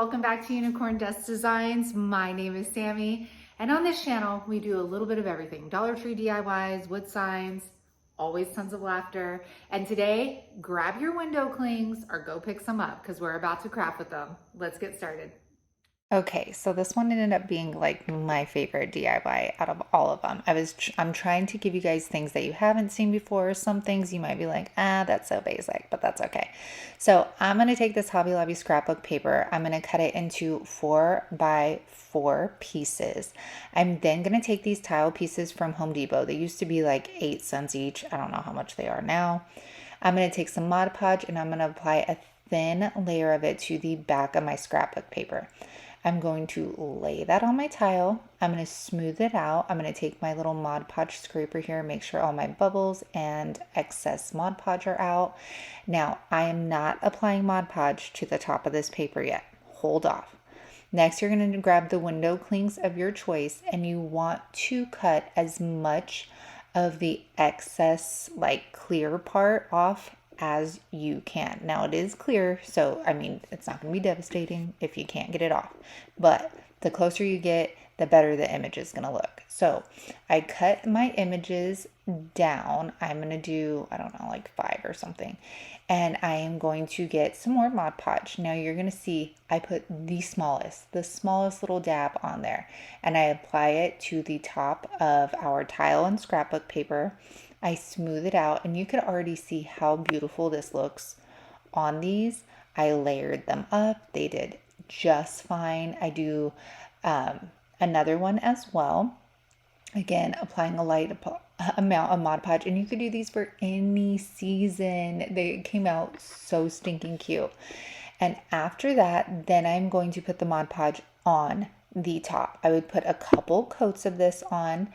welcome back to Unicorn Dust Designs. My name is Sammy, and on this channel we do a little bit of everything. Dollar Tree DIYs, wood signs, always tons of laughter. And today, grab your window clings or go pick some up because we're about to craft with them. Let's get started. Okay, so this one ended up being like my favorite DIY out of all of them. I'm trying to give you guys things that you haven't seen before. Some things you might be like, that's so basic, but that's okay. So I'm gonna take this Hobby Lobby scrapbook paper. I'm gonna cut it into 4x4 pieces. I'm then gonna take these tile pieces from Home Depot. They used to be like 8 cents each. I don't know how much they are now. I'm gonna take some Mod Podge and I'm gonna apply a thin layer of it to the back of my scrapbook paper. I'm going to lay that on my tile. I'm going to smooth it out. I'm going to take my little Mod Podge scraper here, make sure all my bubbles and excess Mod Podge are out. Now, I am not applying Mod Podge to the top of this paper yet. Hold off. Next, you're going to grab the window clings of your choice and you want to cut as much of the excess, like clear part off as you can. Now it is clear, so I mean, it's not going to be devastating if you can't get it off, but the closer you get, the better the image is going to look. So I cut my images down. I'm going to do, I don't know, like 5 or something. And I am going to get some more Mod Podge. Now you're going to see I put the smallest little dab on there. And I apply it to the top of our tile and scrapbook paper. I smooth it out and you can already see how beautiful this looks on these. I layered them up. They did just fine. I do another one as well. Again, applying a light amount of Mod Podge, and you could do these for any season. They came out so stinking cute. And after that, then I'm going to put the Mod Podge on the top. I would put a couple coats of this on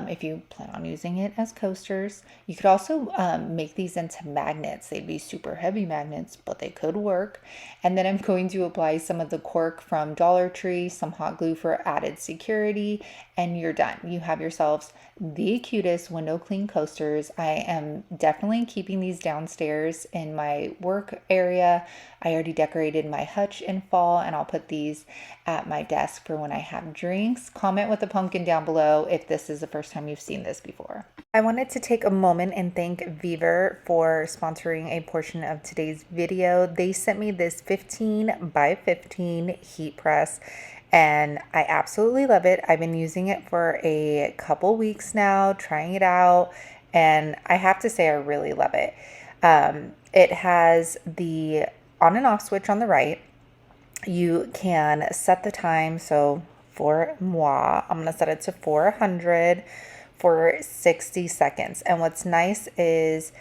if you plan on using it as coasters. You could also make these into magnets. They'd be super heavy magnets, but they could work. And then I'm going to apply some of the cork from Dollar Tree, some hot glue for added security, and you're done. You have yourselves the cutest window cling coasters. I am definitely keeping these downstairs in my work area. I already decorated my hutch in fall, and I'll put these at my desk for when I have drinks. Comment with a pumpkin down below if this is the first time you've seen this before. I wanted to take a moment and thank Viver for sponsoring a portion of today's video. They sent me this 15 by 15 heat press and I absolutely love it. I've been using it for a couple weeks now, trying it out, and I have to say I really love it. It has the on and off switch on the right. You can set the time, so for moi, I'm going to set it to 400 for 60 seconds. And what's nice is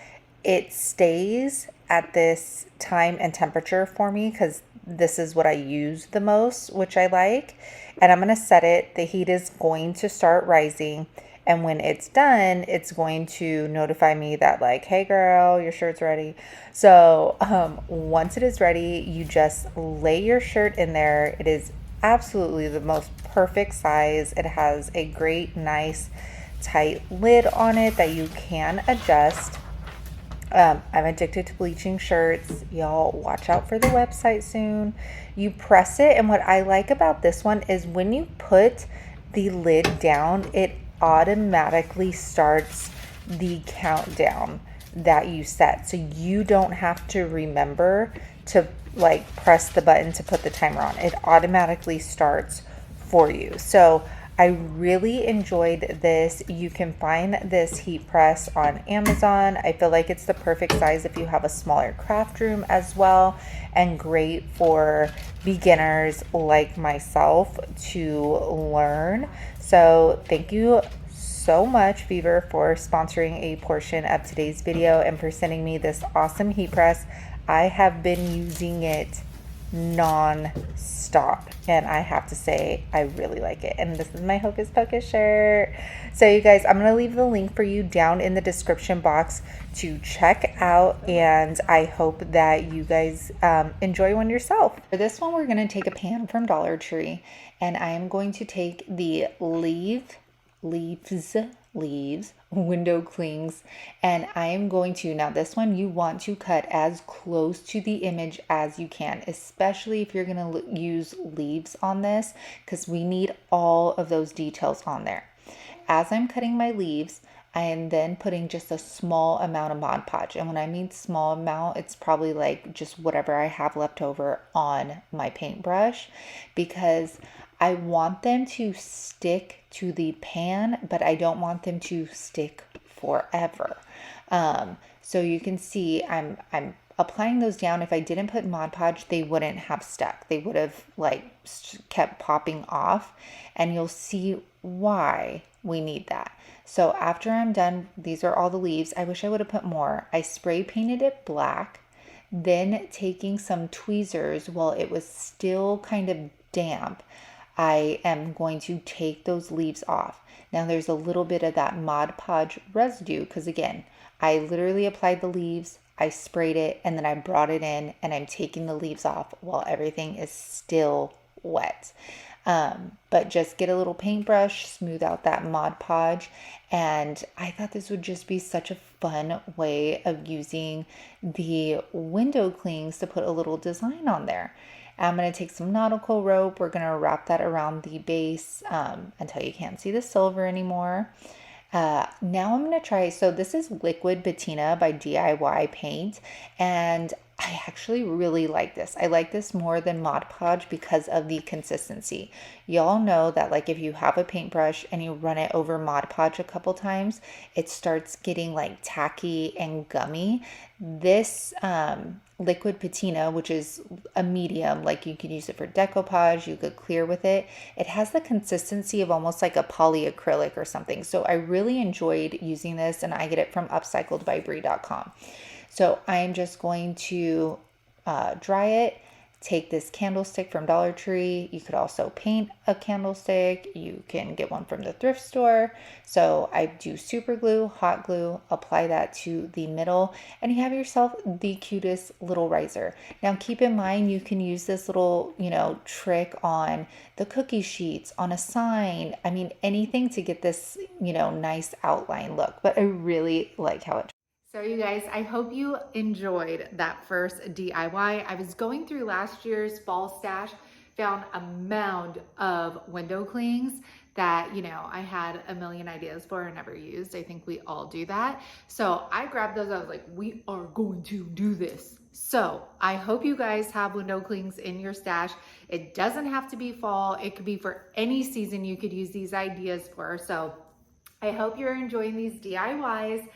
it stays at this time and temperature for me because this is what I use the most, which I like. And I'm going to set it. The heat is going to start rising. And when it's done, it's going to notify me that like, hey girl, your shirt's ready. So once it is ready, you just lay your shirt in there. It is absolutely the most perfect size. It has a great, nice, tight lid on it that you can adjust. I'm addicted to bleaching shirts. Y'all watch out for the website soon. You press it, and what I like about this one is when you put the lid down, it automatically starts the countdown that you set. So you don't have to remember to like press the button to put the timer on. It automatically starts for you. So I really enjoyed this. You can find this heat press on Amazon. I feel like it's the perfect size if you have a smaller craft room as well, and great for beginners like myself to learn. So thank you so much, Fever, for sponsoring a portion of today's video and for sending me this awesome heat press. I have been using it non-stop and I have to say I really like it. And this is my Hocus Pocus shirt. So you guys, I'm gonna leave the link for you down in the description box to check out, and I hope that you guys enjoy one yourself. For this one, we're gonna take a pan from Dollar Tree, and I am going to take the leaves leaves, window clings, and I am going to, now this one you want to cut as close to the image as you can, especially if you're going to use leaves on this, because we need all of those details on there. As I'm cutting my leaves, I am then putting just a small amount of Mod Podge. And when I mean small amount, it's probably like just whatever I have left over on my paintbrush, because I want them to stick to the pan, but I don't want them to stick forever. So you can see I'm applying those down. If I didn't put Mod Podge, they wouldn't have stuck. They would have like kept popping off, and you'll see why we need that. So after I'm done, these are all the leaves. I wish I would have put more. I spray painted it black, then taking some tweezers while it was still kind of damp, I am going to take those leaves off. Now there's a little bit of that Mod Podge residue because again, I literally applied the leaves, I sprayed it, and then I brought it in and I'm taking the leaves off while everything is still wet. But just get a little paintbrush, smooth out that Mod Podge, and I thought this would just be such a fun way of using the window clings to put a little design on there. I'm going to take some nautical rope. We're going to wrap that around the base until you can't see the silver anymore. Now I'm going to try, so this is Liquid Patina by DIY Paint, and I actually really like this. I like this more than Mod Podge because of the consistency. Y'all know that like if you have a paintbrush and you run it over Mod Podge a couple times, it starts getting like tacky and gummy. This Liquid Patina, which is a medium, like you could use it for decoupage, you could clear with it. It has the consistency of almost like a polyacrylic or something. So I really enjoyed using this, and I get it from upcycledbybrie.com. So I'm just going to dry it, take this candlestick from Dollar Tree. You could also paint a candlestick. You can get one from the thrift store. So I do super glue, hot glue, apply that to the middle, and you have yourself the cutest little riser. Now keep in mind, you can use this little, trick on the cookie sheets, on a sign. I mean, anything to get this, nice outline look, but I really like how it. So you guys, I hope you enjoyed that first DIY. I was going through last year's fall stash, found a mound of window clings that, I had a million ideas for and never used. I think we all do that. So I grabbed those. I was like, we are going to do this. So I hope you guys have window clings in your stash. It doesn't have to be fall. It could be for any season you could use these ideas for. So I hope you're enjoying these DIYs.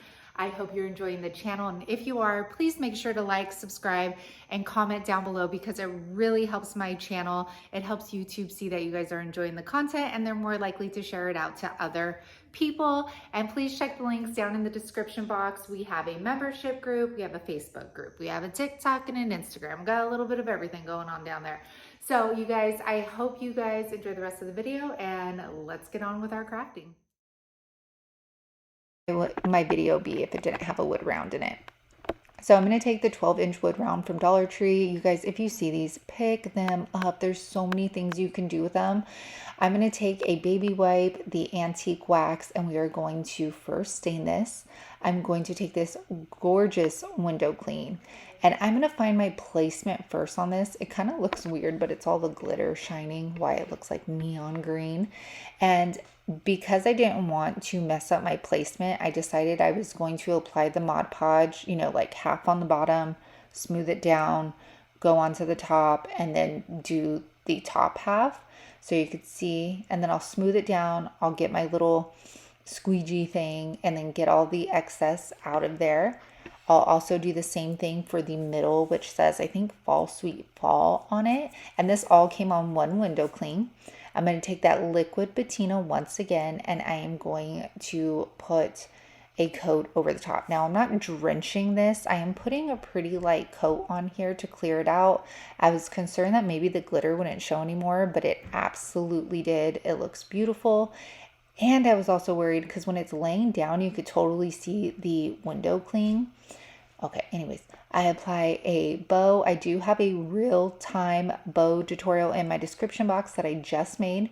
I hope you're enjoying the channel, and if you are, please make sure to like, subscribe, and comment down below because it really helps my channel. It helps YouTube see that you guys are enjoying the content, and they're more likely to share it out to other people. And please check the links down in the description box. We have a membership group, we have a Facebook group, we have a TikTok and an Instagram. Got a little bit of everything going on down there. So you guys, I hope you guys enjoy the rest of the video, and let's get on with our crafting. My video be if it didn't have a wood round in it. So I'm going to take the 12-inch wood round from Dollar Tree. You guys, if you see these, pick them up. There's so many things you can do with them. I'm going to take a baby wipe, the antique wax, and we are going to first stain this. I'm going to take this gorgeous window clean, and I'm going to find my placement first on this. It kind of looks weird, but it's all the glitter shining, why it looks like neon green. And because I didn't want to mess up my placement, I decided I was going to apply the Mod Podge, like half on the bottom, smooth it down, go onto the top, and then do the top half so you could see. And then I'll smooth it down. I'll get my little squeegee thing and then get all the excess out of there. I'll also do the same thing for the middle, which says, I think, Fall Sweet Fall on it. And this all came on one window cling. I'm going to take that Liquid Patina once again, and I am going to put a coat over the top. Now, I'm not drenching this. I am putting a pretty light coat on here to clear it out. I was concerned that maybe the glitter wouldn't show anymore, but it absolutely did. It looks beautiful. And I was also worried because when it's laying down, you could totally see the window cling. Okay, anyways, I apply a bow. I do have a real-time bow tutorial in my description box that I just made.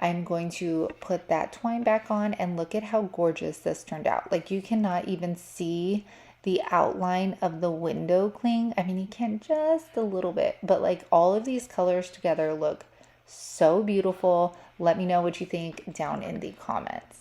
I'm going to put that twine back on and look at how gorgeous this turned out. Like you cannot even see the outline of the window cling. I mean, you can just a little bit, but like all of these colors together look so beautiful. Let me know what you think down in the comments.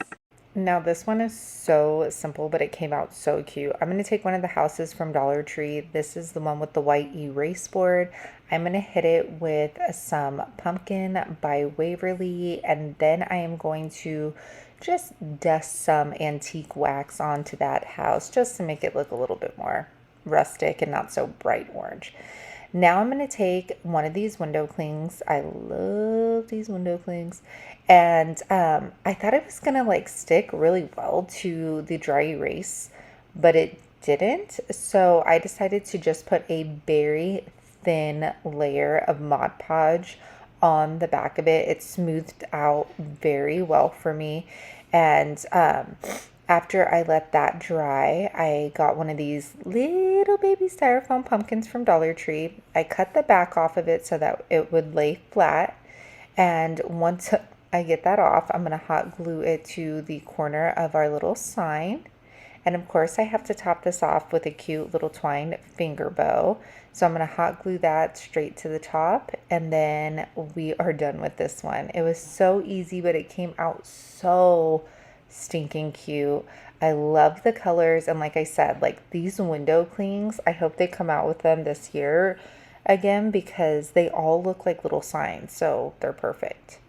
Now this one is so simple, but it came out so cute. I'm going to take one of the houses from Dollar Tree. This is the one with the white erase board. I'm going to hit it with some pumpkin by Waverly, and then I am going to just dust some antique wax onto that house just to make it look a little bit more rustic and not so bright orange. Now I'm going to take one of these window clings. I love these window clings. And I thought it was going to like stick really well to the dry erase, but it didn't. So I decided to just put a very thin layer of Mod Podge on the back of it. It smoothed out very well for me. And after I let that dry, I got one of these little baby styrofoam pumpkins from Dollar Tree. I cut the back off of it so that it would lay flat. And once I get that off, I'm going to hot glue it to the corner of our little sign. And of course, I have to top this off with a cute little twine finger bow. So I'm going to hot glue that straight to the top, and then we are done with this one. It was so easy, but it came out so stinking cute. I love the colors, and like I said, like these window clings, I hope they come out with them this year again because they all look like little signs, so they're perfect.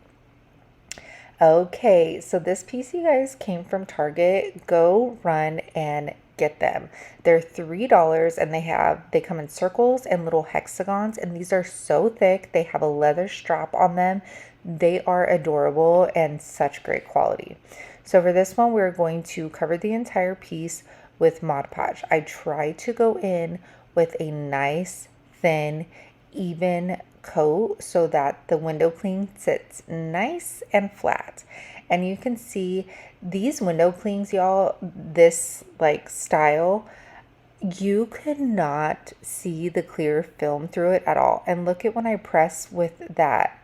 Okay, so this piece, you guys, came from Target. Go run and get them. They're $3 and they come in circles and little hexagons, and these are so thick. They have a leather strap on them. They are adorable and such great quality. So for this one, we're going to cover the entire piece with Mod Podge. I try to go in with a nice, thin, even coat so that the window cling sits nice and flat. And you can see these window clings, y'all, this like style, you could not see the clear film through it at all. And look at when I press with that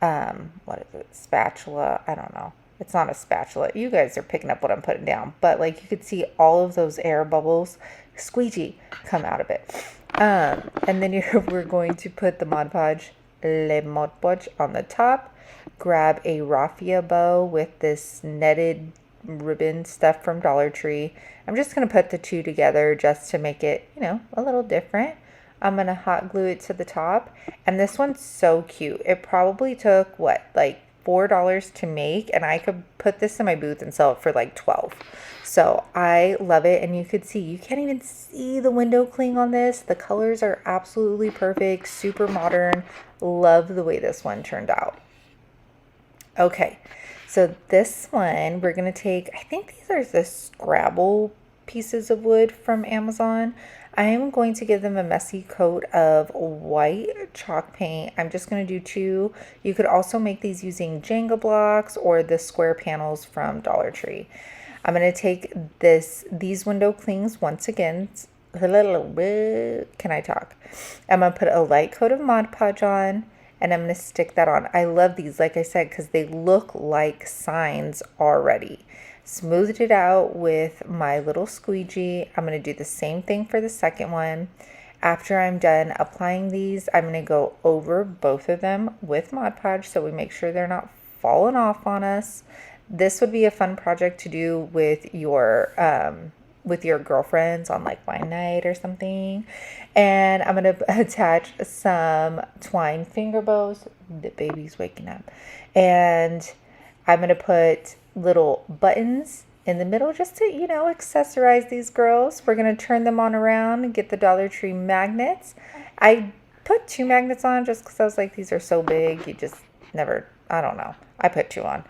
what is it, spatula? I don't know. It's not a spatula. You guys are picking up what I'm putting down, but like you could see all of those air bubbles squeegee come out of it. And then we're going to put the Mod Podge, Le Mod Podge on the top. Grab a raffia bow with this netted ribbon stuff from Dollar Tree. I'm just going to put the two together just to make it, you know, a little different. I'm going to hot glue it to the top. And this one's so cute. It probably took, what, like $4 to make, and I could put this in my booth and sell it for like $12. So I love it, and you could see, you can't even see the window cling on this. The colors are absolutely perfect, super modern. Love the way this one turned out. Okay, so this one we're going to take, I think these are the Scrabble pieces of wood from Amazon. I am going to give them a messy coat of white chalk paint. I'm just going to do 2. You could also make these using Jenga blocks or the square panels from Dollar Tree. I'm going to take these window clings once again. Can I talk? I'm going to put a light coat of Mod Podge on, and I'm going to stick that on. I love these, like I said, because they look like signs already. Smoothed it out with my little squeegee. I'm going to do the same thing for the second one. After I'm done applying these, I'm going to go over both of them with Mod Podge so we make sure they're not falling off on us. This would be a fun project to do with your girlfriends on like wine night or something. And I'm going to attach some twine finger bows. The baby's waking up. And I'm going to put little buttons in the middle just to, you know, accessorize these girls. We're going to turn them on around and get the Dollar Tree magnets. I put 2 magnets on just because I was like, these are so big. You just never, I don't know. I put 2 on.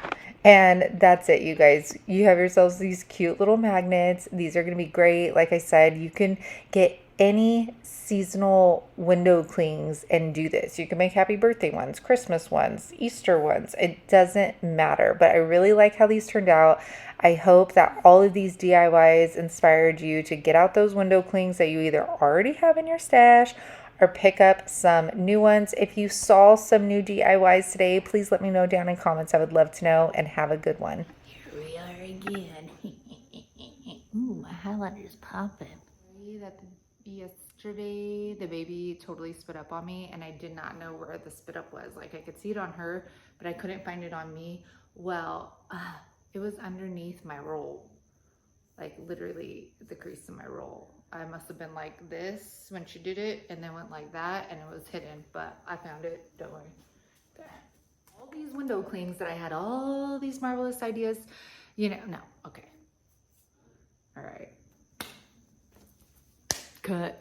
And that's it, you guys. You have yourselves these cute little magnets. These are going to be great. Like I said, you can get any seasonal window clings and do this. You can make happy birthday ones, Christmas ones, Easter ones. It doesn't matter. But I really like how these turned out. I hope that all of these DIYs inspired you to get out those window clings that you either already have in your stash or pick up some new ones. If you saw some new DIYs today, please let me know down in comments. I would love to know, and have a good one. Here we are again. Ooh, my highlighter's popping. That yesterday the baby totally spit up on me, and I did not know where the spit up was. Like, I could see it on her, but I couldn't find it on me. Well, it was underneath my roll, like literally the crease in my roll. I must have been like this when she did it, and then went like that, and it was hidden, but I found it. Don't worry. There. All these window clings that I had all these marvelous ideas, you know. No, okay, all right, cut.